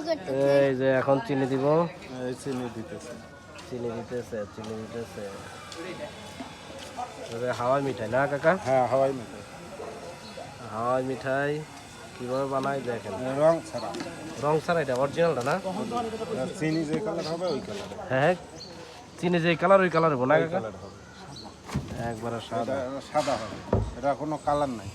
এই যে এখন চিনি দিব। চিনি দিতেছে। হাওয়াই মিঠাই না কাকা? হ্যাঁ, হাওয়াই মিঠাই। হাওয়াই মিঠাই কিভাবে বানাই দেখেন। রং ছাড়া এটা অরিজিনালটা না? চিনি যে কালার হবে ওই কালার। হ্যাঁ, চিনি যে কালার ওই কালার হবে না কাকা? একবারে সাদা হবে, এটা কোনো কালার নাই।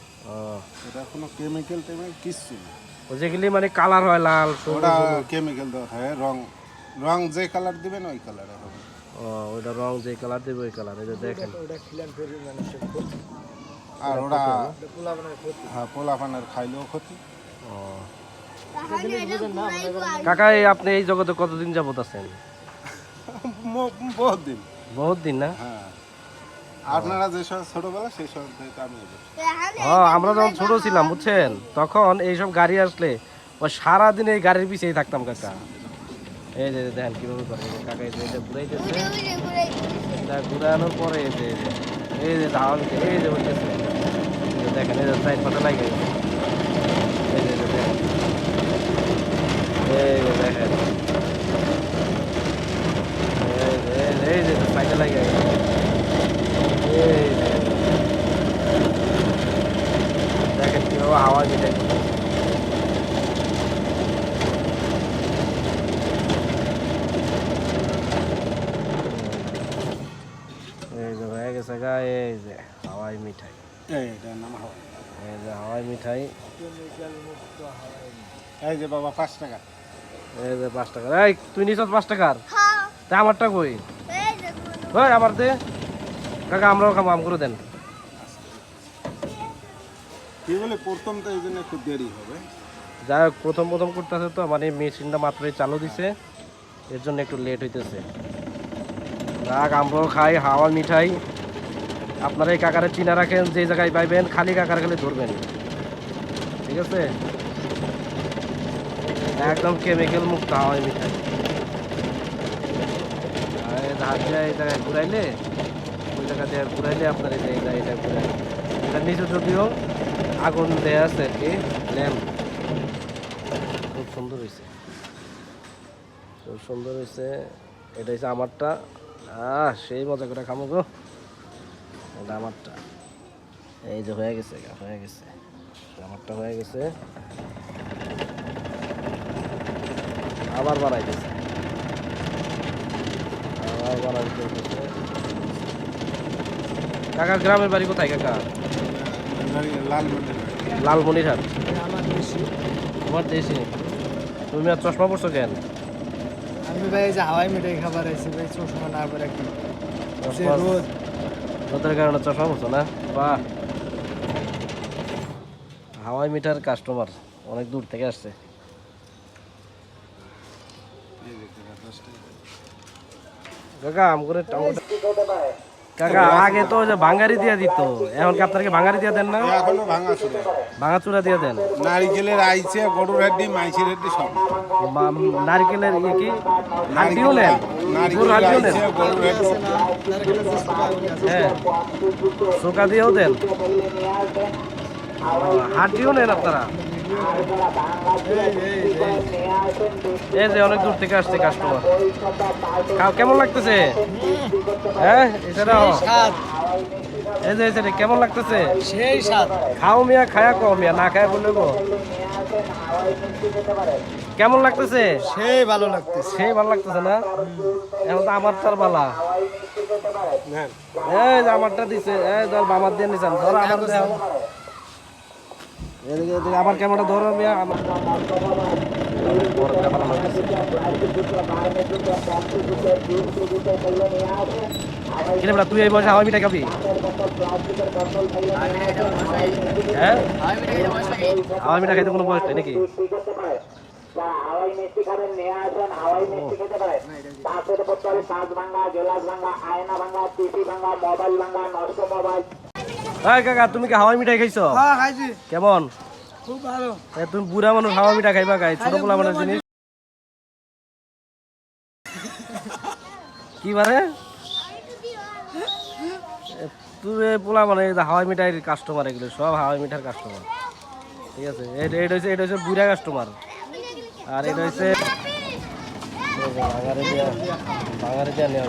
এটা কোনো কেমিক্যাল কিচ্ছু নেই। ওই যেগুলি মানে কালার হয় লাল, ওটা কেমিক্যাল দেওয়া হয়। রং যে কালার দিবেন ওই কালার হবে। ওইটা রং যে কালার দেবে ওই কালার। এই যে দেখেন, আর ওরা পোলাপানের খাইলেও ক্ষতি। কাকা আপনি এই জগতে কতদিন যাবত আছেন? বহুত দিন না? হ্যাঁ, আপনারা যে সব ছোটবেলা সেই সব আমি। আমরা যখন ছোট ছিলাম বুঝছেন, তখন এইসব গাড়ি আসলে ওই সারাদিন এই গাড়ির পিছিয়ে থাকতাম কাকা। এই যে দেখেন কিভাবে করে কাকা, এই যে ঘুরাইতেছে, ঘুরানোর পরে এই যে ধাওয়া এই যে বলতেছে, দেখেন এই যে সাইড পাটা লাগে, এই যে দেখেন, এই যে দেখেন, এই যে সাইডে লাগে, এই দেখেন কিভাবে হাওয়া মিটাই। এই যে হয়ে গেছে গা, এই যে হাওয়াই মিঠাই, এই যে হাওয়াই মিঠাই। এই যে বাবা 5 টাকা, এই যে 5 টাকার। এই তুই নিছস 5 টাকার? তা আমারটা কই? ওই আমার দে কাকা, আমরাও খাবো, আম করে দেন। কি বলে প্রথম তো এই জন্য একটু দেরি হবে। যাই হোক, প্রথম করতেছে তো, মানে মেশিনটা মাত্রই চালু দিছে, এর জন্য একটু লেট হইতেছে। রাগ আমরাও খাই হাওয়া মিঠাই। আপনারা এই কাকারে চিনা রাখেন, যে জায়গায় পাইবেন খালি কাকার খালি ধরবেন, ঠিক আছে? একদম কেমিক্যাল মুক্ত হাওয়াই মিঠাই। ধার দিয়ে এই জায়গায় ঘুরাইলে, ওই জায়গা দিয়ে ঘুরাইলে আপনার এই যে এটা ঘুরাই, এটা নিচে যদিও আগুন দেয়া আছে আর কি, ল্যাম্প। খুব সুন্দর হয়েছে, এটা হচ্ছে আমারটা। সেই মজা করে খামো গো, এটা আমারটা। এই যে হয়ে গেছে আমারটা হয়ে গেছে, আবার বানাইতেছে, কাকার গ্রামের বাড়ি কোথায় কাকা? লালমনিরহাট। তোমার দেশি? তুমি আর চশমা পড়ছো কেন? আমি ভাই যে হাওয়াই মিঠাই খাবার আইছি ভাই, চশমা না পরে কি রোদের কারণে চশমা পড়ছো না? বাহ, হাওয়াই মিঠার কাস্টমার অনেক দূর থেকে আসছে। কাকা আম করে কাকা, আগে তো যে ভাঙ্গারি দিয়ে দিত, এখন কি আপনাকে ভাঙ্গারি দিয়ে দেন না? এখনো ভাঙা চূড়া দিয়ে দেন। নারকেলের আইছে, গরুর হাড্ডি, মাইসের হাড্ডি সব। নারকেলের কি হাড্ডিও নেন? গরুর হাড্ডিও নেন? হ্যাঁ, চোকা দিয়েও দেন, হাড্ডিও নেন আপনারা? এই যে অনেক দূর থেকে আসছে কাস্টমার। কেমন লাগতেছে? হ্যাঁ, এছাড়াও এই যে এছাড়া কেমন লাগতেছে? সেই স্বাদ। খাও মিয়া, খায়া কও মিয়া, না খায়া বললে গো। কেমন লাগতেছে? সেই ভালো লাগতেছে না? এখন তো আমার তার বালা, এই যে আমারটা দিছে, এই ধর বামার দিয়ে নিছেন, ধর আমার দেও। এদিকে আমার ক্যামেরাটা ধরো মিয়া, আমার তুই এই বয়সে হাওয়াই মিঠাই খাবি? হ্যাঁ, হাওয়াই মিঠাই খাইতে কোনো বয়স নেই নাকি? হাওয়াই মিষ্টি খাবেন, নিয়ে আসেন। হাওয়াই মিষ্টি খেতে পারেন। তারপরে পড়তে কাঁচ ভাঙা, গ্লাস ভাঙা, আয়না ভাঙা, টিভি ভাঙা, মোবাইল ভাঙা, নষ্ট মোবাইল। হ্যাঁ কাকা, তুমি কি হাওয়াই মিঠাই খাইছো? হ্যাঁ খাইছি। কেমন? খুব ভালো। তুমি বুড়া মানুষ হাওয়াই মিঠাই খাইবা গাই, ছোট পোলা মানুষ জিনিস কি বারে? তুই পোলা মানে হাওয়াই মিঠাইয়ের কাস্টমার, এগুলো সব হাওয়াই মিঠার কাস্টমার, ঠিক আছে? এটা হচ্ছে বুড়া কাস্টমার। আর এটা হচ্ছে বাঙালি দিয়া নেওয়া